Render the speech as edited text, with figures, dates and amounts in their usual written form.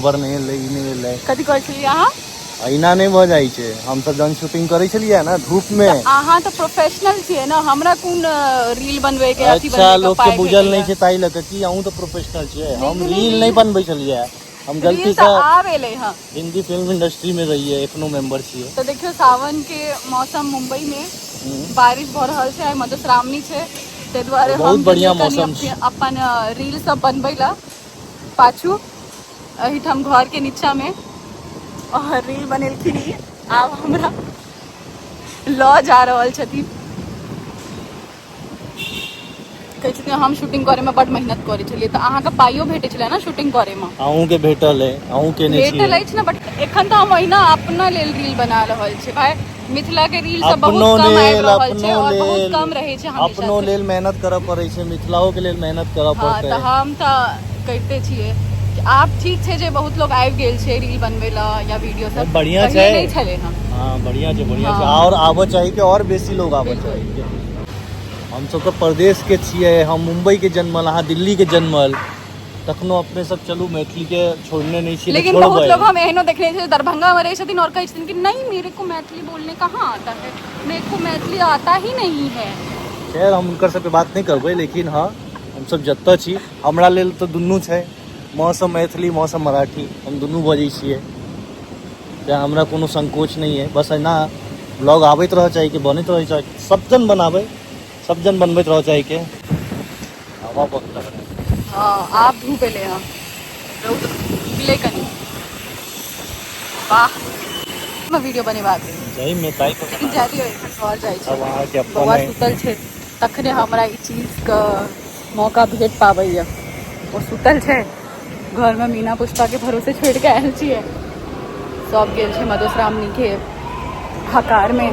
खबर नहीं ले ई नहीं ले कथी कहै छलियै अहाँ? अहिना नहीं भ जाइ छै। हम सब जन शूटिंग करे छलियै ना धूप में। अहाँ तो प्रोफेशनल छियै ना, हमरा कोन रील बनबै के अथी अच्छा बनबै के लोग पाइ के बुझल नहीं भेटैया। छै ताई लके कि अहूँ तो प्रोफेशनल छियै। हम लेकिन रील रील- नहीं बनबै छलियै। हम गलती रील से तऽ आब एलै हँ। हिंदी फिल्म इंडस्ट्री में रहिए एखनो मेंबर छियै। तो देखियो सावन के मौसम मुंबई में बारिश भऽ रहल छै, मधुश्रावणी छै, ताहि दुआरे बहुत हम बढ़िया गेलियै कनि मौसम छै। अपन रील सब बनबै ला पाछू एहिठाम घर के नीचा में, और रील बनेलखिन ई। आब हमरा लऽ जा रहल छथिन, कहै छथिन हम शूटिंग करे में बड मेहनत करै छलियै। तऽ अहाँके पाइयो भेटै छलै ना शूटिंग करे में? अहूँ के भेटल है, अहूँ के नहीं भेटल छियै। अछि ना, बट एखन तऽ हम अहिना अपना लेल रील बना रहल छी भाई। मिथिला के रील सब अपनो बहुत कम आबि लेल रहल छै अपनो और बहुत लेल कम रहै छै हमेशा अपनो से। लेल मेहनत करऽ पड़ै छै, मिथिलाओ के लेल मेहनत करऽ हाँ पड़तै। तऽ हम तऽ करिते छियै। आब ठीक छै जे बहुत लोग आबि गेल छै रील बनबै ला या वीडियो सब, बढ़िया पहिले छै। नहीं छलै हँ। हाँ बढ़िया छै, बढ़िया छै। हाँ। और आबऽ चाहिए कि और बेसी लोग आबऽ बिल्कुल। चाहिए। हम सब तो प्रदेश के छियै, हम मुंबई के जन्मल, अहाँ दिल्ली के जन्मल, तखनो अपने सब चलू मैथिली के छोड़ने नहीं छियै, लेकिन बहुत लोग हम एहनो देखने छियै दरभंगा में रहै छथिन और कहै छथिन कि नहीं मेरे को मैथिली बोलने कहाँ आता है, मेरे को मैथिली आता ही नहीं है। खैर हम उनकर सबके बात नहीं करबै, लेकिन हाँ हम सब जतऽ छी हमरा लेल तऽ दुनू छै, मौसम मैथिली मौसम मराठी, हम दुनू बजै छियै। तेँ हमरा कोनो संकोच नहीं है। बस एना ब्लॉग आबैत रहऽ चाही कि बनैत रहै चाही, सब जन बनाबै, सब जन बनबैत रहऽ चाही के। हवा बहुत लग रहा है। हाँ आप धूप एले हैं, रौद निकले कनी। वाह मैं वीडियो बनेबाक है, सही में ताई को लेकिन जारी हो एखन घर जाइ छै। अब अहाँ के अपन बौआ है। सुतल छै, तखने हमरा ई चीज के मौका भेट पाबैया। ओ सुतल छै, घर में मीना पुष्पा के भरोसे छोड़ के आयल छियै। सब गेल छै मधुश्रावणी के हकार में।